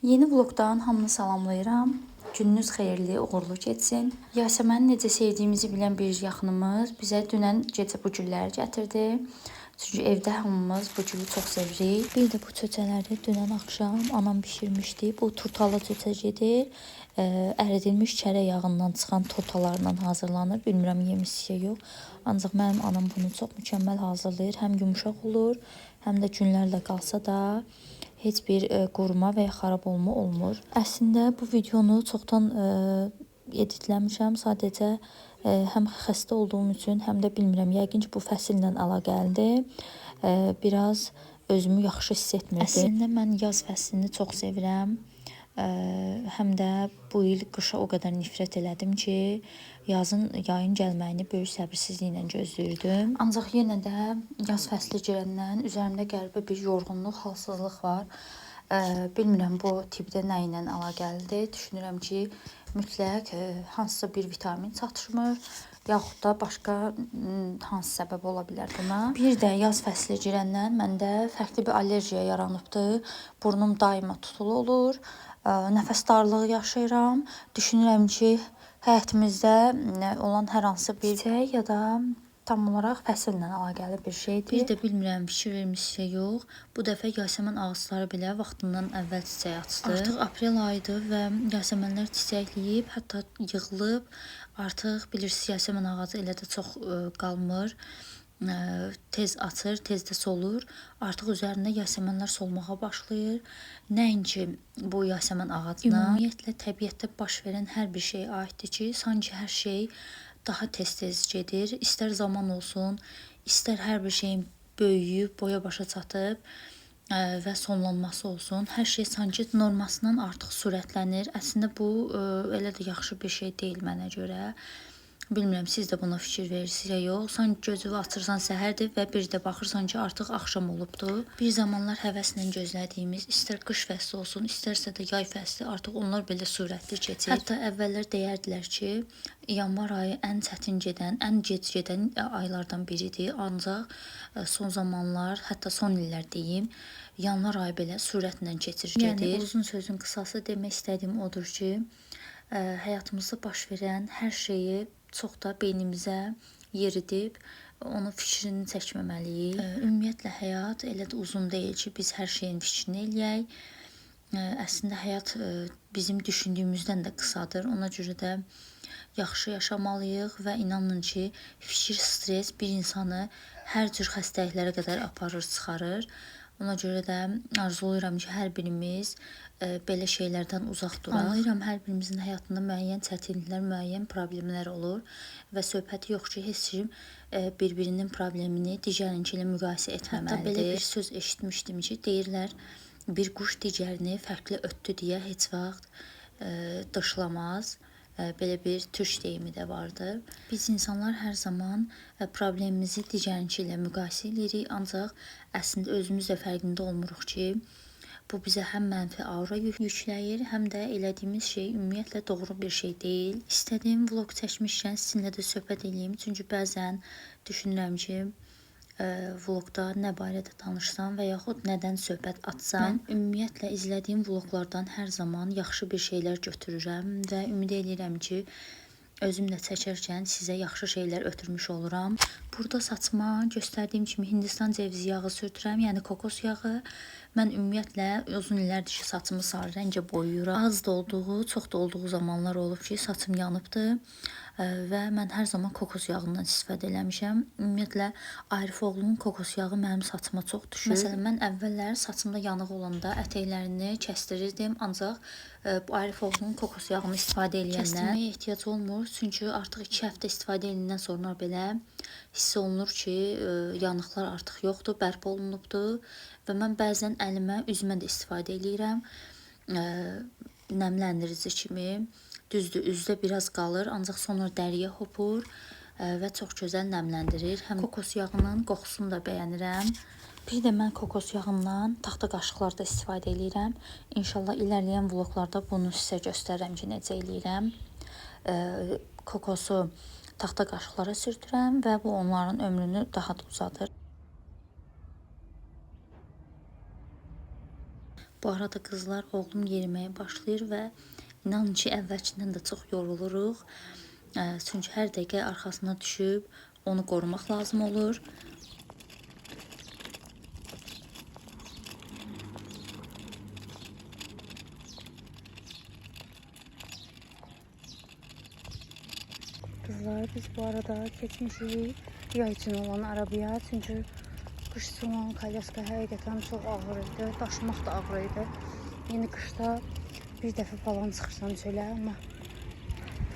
Yeni vlogdan hamını salamlayıram. Gününüz xeyirli, uğurlu keçsin. Yasəməni necə sevdiyimizi bilən bir yaxınımız bizə dünən gecə bu gülləri gətirdi. Çünki evdə hamımız bu gülü çox sevirik. Bir də bu çöçələri dünən axşam anam bişirmişdi. Bu turtalı çöçəcidir. Əridilmiş çərək yağından çıxan turtalarla hazırlanır. Bilmirəm yemişsə yox. Ancaq mənim anam bunu çox mükəmməl hazırlayır. Həm yumuşaq olur, həm də günlərlə qalsa da heç bir quruma və ya xarab olma olmur. Əslində bu videonu çoxdan editləmişəm. Sadəcə həm xəstə olduğum üçün, həm də bilmirəm, yəqin ki bu fəsillə əlaqəlidir. Biraz özümü yaxşı hiss etmirdim. Əslində mən yaz fəslini çox sevirəm. Həm də bu il qışa o qədər nifrət elədim ki, yayın gəlməyini böyük səbirsizliklə gözləyirdim. Ancaq yenə də yaz fəsli girəndən üzərimdə qəribə bir yorğunluq, halsızlıq var. Bilmirəm bu tipdə nə ilə əlaqəlidir. Düşünürəm ki, mütləq hansısa bir vitamin çatışmır, yaxud da başqa hansı səbəb ola bilər buna. Bir də yaz fəsli girəndən məndə fərqli bir allergiya yaranıbdı. Burnum daima tutulu olur. Nəfəs darlığı yaşayıram. Düşünürəm ki, həyətimizdə olan hər hansı bir çiçək ya da tam olaraq fəsillə əlaqəli bir şeydir. Bir də bilmirəm fikir vermişsə yox, bu dəfə yasəmən ağacları belə vaxtından əvvəl çiçək açdı. Artıq aprel ayıdır və yasəmənlər çiçəkləyib, hətta yığılıb. Artıq bilirsiniz, yasəmən ağacı elə də çox qalmır. Tez açır, tez də solur. Artıq üzərində yasəmənlər solmağa başlayır. Nəinki bu yasəmən ağacına, ümumiyyətlə təbiətdə baş verən hər bir şeyə aiddir ki, sanki hər şey daha tez-tez gedir. İstər zaman olsun, istər hər bir şeyin böyüyüb, boya başa çatıb və sonlanması olsun. Hər şey sanki normasından artıq sürətlənir. Əslində bu elə də yaxşı bir şey deyil mənə görə. Bilmirəm, siz də buna fikir verirsiniz ya yox. Sanki gözünü açırsan səhərdir və bir də baxırsan ki, artıq axşam olubdur. Bir zamanlar həvəslə gözlədiyimiz, istər qış fəsli olsun, istərsə də yay fəsli, artıq onlar belə sürətli keçir. Hətta əvvəllər deyərdilər ki, yanvar ayı ən çətin gedən, ən gec gedən aylardan biridir. Ancaq son zamanlar, hətta son illər deyim, yanvar ayı belə sürətlə keçir, gedir. Yəni uzun sözün qısası demək istədiyim odur ki, həyatımızda baş verən hər şeyi çox da beynimizə yeridib, onun fikrini çəkməməliyik. Ümumiyyətlə həyat elə də uzun deyil ki, biz hər şeyin fikrini eləyək. Əslində həyat bizim düşündüyümüzdən də qısadır. Ona görə də yaxşı yaşamalıyıq və inanın ki, fikir, stres bir insanı hər cür xəstəliklərə qədər aparır, çıxarır. Ona görə də arzulayıram ki, hər birimiz belə şeylərdən uzaq duraq. Anlayıram, hər birimizin həyatında müəyyən çətinliklər, müəyyən problemlər olur və söhbəti yox ki, heç kim bir-birinin problemini digərinki ilə müqayisə etməməlidir. Hətta belə bir söz eşitmişdim ki, deyirlər, bir quş digərini fərqli ötdü deyə heç vaxt dışlamaz. Belə bir türk deyimi də vardı. Biz insanlar hər zaman problemimizi digərinki ilə müqayisə edirik, ancaq əslində özümüz də fərqində olmuruq ki, bu bizə həm mənfi aura yükləyir, həm də elədiyimiz şey ümumiyyətlə doğru bir şey deyil. İstədiyim vlog çəkmişkən sizinlə də söhbət edeyim, çünki bəzən düşünürəm ki, vlogda nə barədə danışsam və yaxud nədən söhbət açsam. Mən ümumiyyətlə izlədiyim vloglardan hər zaman yaxşı bir şeylər götürürəm və ümid edirəm ki, özümlə çəkərkən sizə yaxşı şeylər ötürmüş oluram. Burada saçma göstərdiyim kimi Hindistan cevizi yağı sürtürəm, yəni kokos yağı. Mən ümumiyyətlə uzun illərdir ki, saçımı sarı rəngə boyayıram. Az da olduğu, çox da olduğu zamanlar olub ki, saçım yanıbdı və mən hər zaman kokos yağından istifadə eləmişəm. Ümumiyyətlə Arif oğlunun kokos yağı mənim saçıma çox düşür. Məsələn, mən əvvəllər saçımda yanıq olanda ətəklərini kəstirirdim, ancaq bu Arif oğlunun kokos yağını istifadə edəndən kəstirməyə ehtiyac olmur. Çünki artıq 2 həftə istifadə edəndən sonra belə hiss olunur ki, yanıqlar artıq yoxdur, bərpa olunubdur və mən bəzən əlimə, üzümə də istifadə edirəm. Nəmləndirici kimi. Düzdür, üzdə biraz qalır, ancaq sonra dəriyə hopur və çox gözəl nəmləndirir. Həm kokos yağının qoxusunu da bəyənirəm. Bir də mən kokos yağından taxta qaşıqlarda istifadə edirəm. İnşallah ilərləyən vloglarda bunu sizə göstərərəm ki, necə eləyirəm. Kokosu taxta qaşıqlara sürtürəm və bu onların ömrünü daha da uzadır. Bu arada qızlar, oğlum yeriməyə başlayır və inanın ki, əvvəlkindən də çox yoruluruq. Çünki hər dəqiqə arxasına düşüb onu qorumaq lazım olur. Kızlar, biz bu arada keçmişik yay üçün olan arabaya. Çünki qış olan kalyaska həqiqətən çox ağır idi. Daşımaq da ağır idi. Yeni qışda bir dəfə falan çıxırsan çölə, amma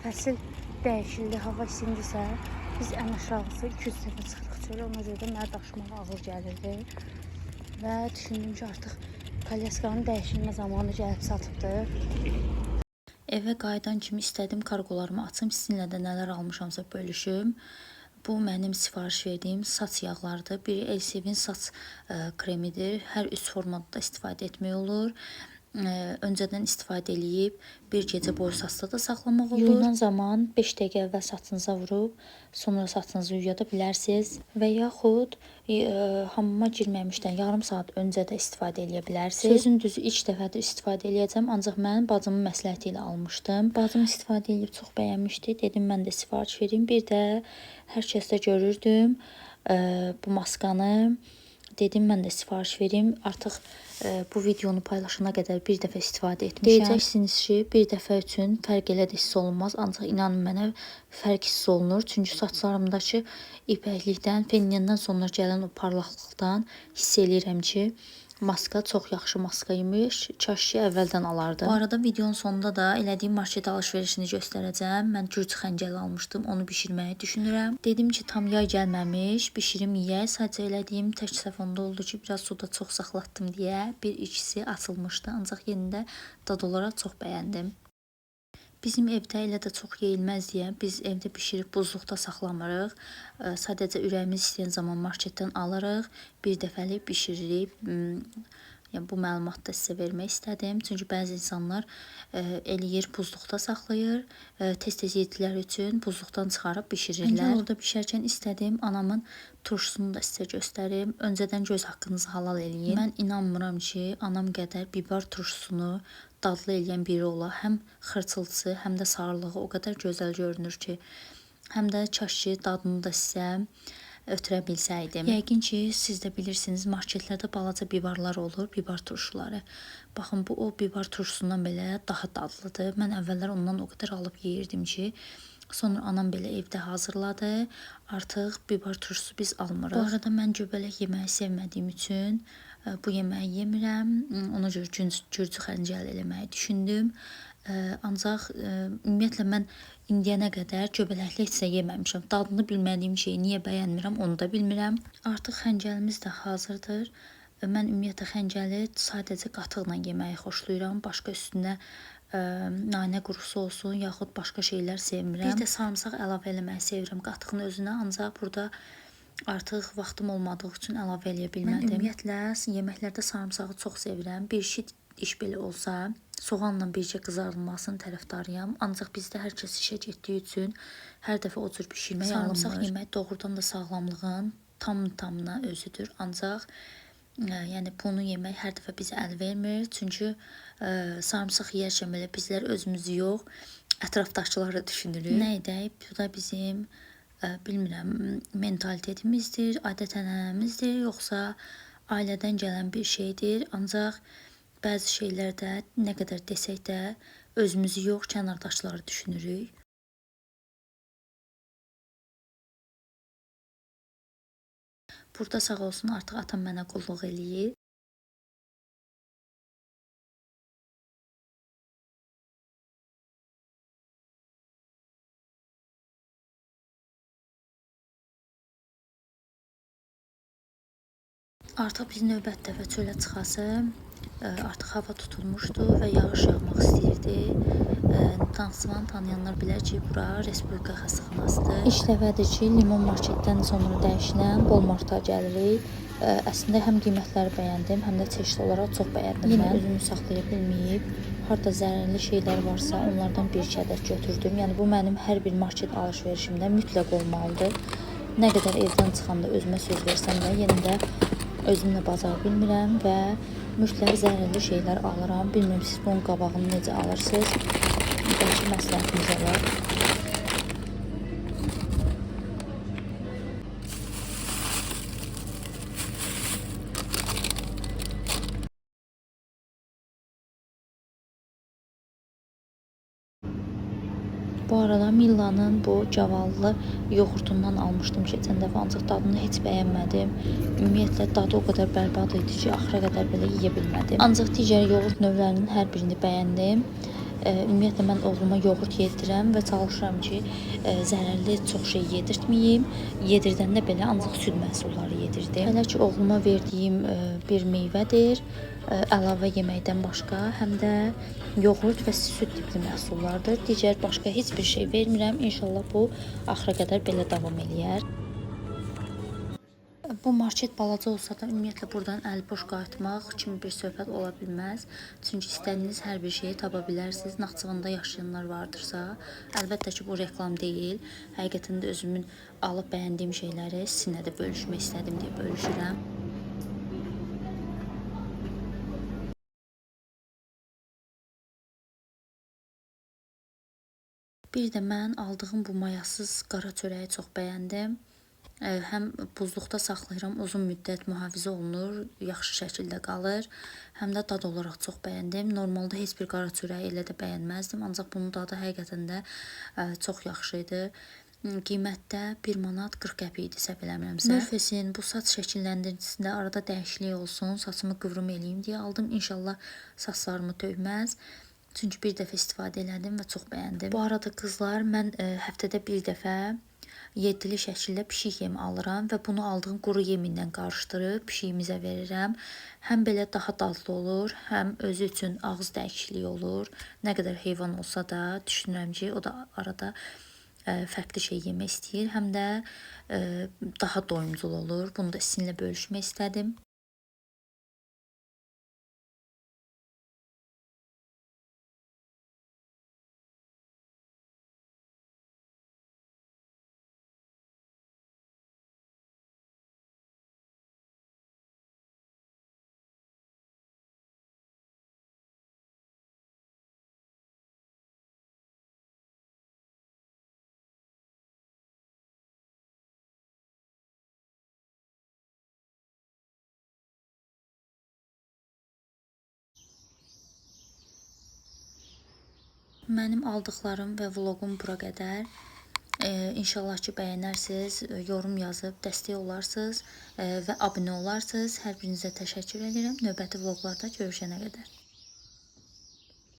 fəsil dəyişildi, hava isindisə biz ən aşağısı 200 dəfə çıxırıq çölə. Ona görə də mənə daşımaq ağır gəlirdi. Və düşündüm ki, artıq kalyaskanın dəyişilmə zamanı gəlib çatıbdır. Evə qayıdan kimi istədim kargolarımı açım, sizinlə də nələr almışamsa bölüşüm. Bu mənim sifariş verdiyim saç yağlarıdır. Biri Elsevin saç kremidir. Hər üç formada da istifadə etmək olur. Öncədən istifadə eləyib bir gecə boyu saçda da saxlamaq olur. Yuyunan zaman 5 dəqiqə əvvəl saçınıza vurub, sonra saçınızı yuyada bilərsiniz və yaxud hamama girməmişdən yarım saat öncə də istifadə eləyə bilərsiniz. Sözün düzü ilk dəfədir istifadə eləyəcəm, ancaq mən bacımın məsləhəti ilə almışdım. Bacım istifadə eləyib çox bəyənmişdi. Dedim mən də sifariş vereyim. Bir də hər kəsdə görürdüm bu maskanı. Dedim mən də sifariş vereyim. Artıq bu videonu paylaşana qədər bir dəfə istifadə etmişəm. Deyəcəksiniz ki, bir dəfə üçün fərq elə də hiss olunmaz. Ancaq inanın mənə fərq hiss olunur. Çünki saçlarımdakı ipəklikdən, fenlindən sonra gələn o parlaqlıqdan hiss eləyirəm ki, maska çox yaxşı maska imiş. Kaş ki əvvəldən alardım. Bu arada videonun sonunda da elədiyim market alış-verişini göstərəcəm. Mən gürcü xəncəli almışdım. Onu bişirməyi düşünürəm. Dedim ki, tam yay gəlməmiş, bişirim yeyək. Sadəcə elədiyim tək səhv onda oldu ki, biraz suda çox saxlatdım deyə bir ikisi açılmışdı. Ancaq yenə də dad olaraq çox bəyəndim. Bizim evdə elə də çox yeyilməz deyə biz evdə bişirib buzluqda saxlamırıq. Sadəcə ürəyimiz istəyən zaman marketdən alırıq, bir dəfəlik bişiririk. Yəni bu məlumatı da sizə vermək istədim. Çünki bəzi insanlar eləyir, buzluqda saxlayır. Tez-tez yedikləri üçün buzluqdan çıxarıb bişirirlər. Orada bişərkən istədim anamın turşusunu da sizə göstərim. Öncədən göz haqqınızı halal eləyin. Mən inanmıram ki, anam qədər bibar turşusunu dadlı eləyən biri ola. Həm xırçılısı, həm də sarılığı o qədər gözəl görünür ki, həm də kaş ki dadını da sizə ötürə bilsəydim. Yəqin ki, siz də bilirsiniz, marketlərdə balaca bibarlar olur, bibar turşuları. Baxın, bu o bibar turşusundan belə daha dadlıdır. Mən əvvəllər ondan o qədər alıb yeyirdim ki, sonra anam belə evdə hazırladı. Artıq bibar turşusu biz almırıq. Bu arada mən göbələk yeməyi sevmədiyim üçün bu yeməyi yemirəm. Ona görə gürcü xəncəli eləməyi düşündüm. Ancaq ümumiyyətlə mən indiyənə qədər göbələkli heç yeməmişəm. Dadını bilmədiyim şeyi niyə bəyənmirəm, onu da bilmirəm. Artıq xəncəlimiz də hazırdır. Mən ümumiyyətlə xəncəli sadəcə qatıqla yeməyi xoşlayıram. Başqa üstünə nanə qurusu olsun, yaxud başqa şeylər sevmirəm. Bir də sarımsaq əlavə eləməyi sevirəm qatığın özünə, ancaq burada artıq vaxtım olmadığı üçün əlavə eləyə bilmədim. Mən ümumiyyətlə yeməklərdə sarımsağı çox sevirəm. Bir iş belə olsa, soğanla bircə qızarılmasının tərəfdarıyam. Ancaq bizdə hər kəs işə getdiyi üçün hər dəfə o cür bişirmək alınmır. Sarımsaq yemək doğrudan da sağlamlığın tamına özüdür. Ancaq yəni bunu yemək hər dəfə bizə əl vermir. Çünki sarımsaq yeyərkən belə bizlər özümüzü yox, ətrafdakıları düşünürük. Nə edək? Bu da bizim bilmirəm, mentalitetimizdir, adət-ənənəmizdir, yoxsa ailədən gələn bir şeydir. Ancaq bəzi şeylərdə nə qədər desək də özümüzü yox, kənardakıları düşünürük. Burada sağ olsun artıq atam mənə qulluq eləyir. Artıq biz növbət dəfə çölə çıxası, artıq hava tutulmuşdu və yağış yağmaq istəyirdi. Naxçıvanı tanıyanlar bilər ki, bura Respublika xəstəxanasıdır. İlk dəfədir ki, Limon marketdən sonra dəyişilən Walmarta gəlirik. Əslində həm qiymətləri bəyəndim, həm də çeşid olaraq çox bəyəndim. Yenə özümü saxlaya bilməyib, harda zərərli şeylər varsa onlardan bir ədəd götürdüm. Yəni bu mənim hər bir market alış-verişimdə mütləq olmalıdır. Nə qədər evdən çıxanda özümə söz versəm də yenə də özümlə bacara bilmirəm və mütləq zərərli şeylər alıram. Bilmirəm siz bunun qabağını necə alırsınız? Bəlkə məsləhətiniz olar. Bu arada Millanın bu cavallı yoğurtundan almışdım keçən dəfə, ancaq dadını heç bəyənmədim. Ümumiyyətlə dadı o qədər bərbad idi ki, axıra qədər belə yeyə bilmədim. Ancaq digər yoğurt növlərinin hər birini bəyəndim. Ümumiyyətlə mən oğluma yoğurt yedirəm və çalışıram ki, zərərli çox şey yedirtməyim. Yedirdəndə belə ancaq süd məhsulları yedirdim. Hələ ki oğluma verdiyim bir meyvədir. Əlavə yeməkdən başqa, həm də yoğurt və süd tipli məhsullardır. Digər başqa heç bir şey vermirəm. İnşallah bu axıra qədər belə davam eləyər. Bu market balaca olsa da ümumiyyətlə buradan əliboş qayıtmaq kimi bir söhbət ola bilməz. Çünki istədiyiniz hər bir şeyi tapa bilərsiniz. Naxçıvanda yaşayanlar vardırsa, əlbəttə ki bu reklam deyil. Həqiqətən də özümün alıb bəyəndiyim şeyləri sizinlə də bölüşmək istədim deyə bölüşürəm. Bir də mən aldığım bu mayasız qara çörəyi çox bəyəndim. Həm buzluqda saxlayıram, uzun müddət mühafizə olunur, yaxşı şəkildə qalır. Həm də dad olaraq çox bəyəndim. Normalda heç bir qara çörəyi elə də bəyənməzdim, ancaq bunun dadı həqiqətən də çox yaxşı idi. Qiymətdə 1 manat 40 qəpik idi, səhv eləmirəmsə. Murphy'sin bu saç şəkilləndirisində arada dəyişiklik olsun, saçımı qıvrım eləyim deyə aldım. İnşallah saçlarımı tökməz. Çünki bir dəfə istifadə elədim və çox bəyəndim. Bu arada qızlar, mən həftədə bir dəfə yedili şəkildə pişik yemi alıram və bunu aldığım quru yeminlə qarışdırıb pişiyimizə verirəm. Həm belə daha dadlı olur, həm özü üçün ağız dəyişikliyi olur. Nə qədər heyvan olsa da düşünürəm ki, o da arada fərqli şey yemək istəyir, həm də daha doyumcul olur. Bunu da sizinlə bölüşmək istədim. Mənim aldıqlarım və vloqum bura qədər. İnşallah ki bəyənərsiniz, yorum yazıb dəstək olarsınız və abunə olarsınız. Hər birinizə təşəkkür edirəm. Növbəti vloqlarda görüşənə qədər.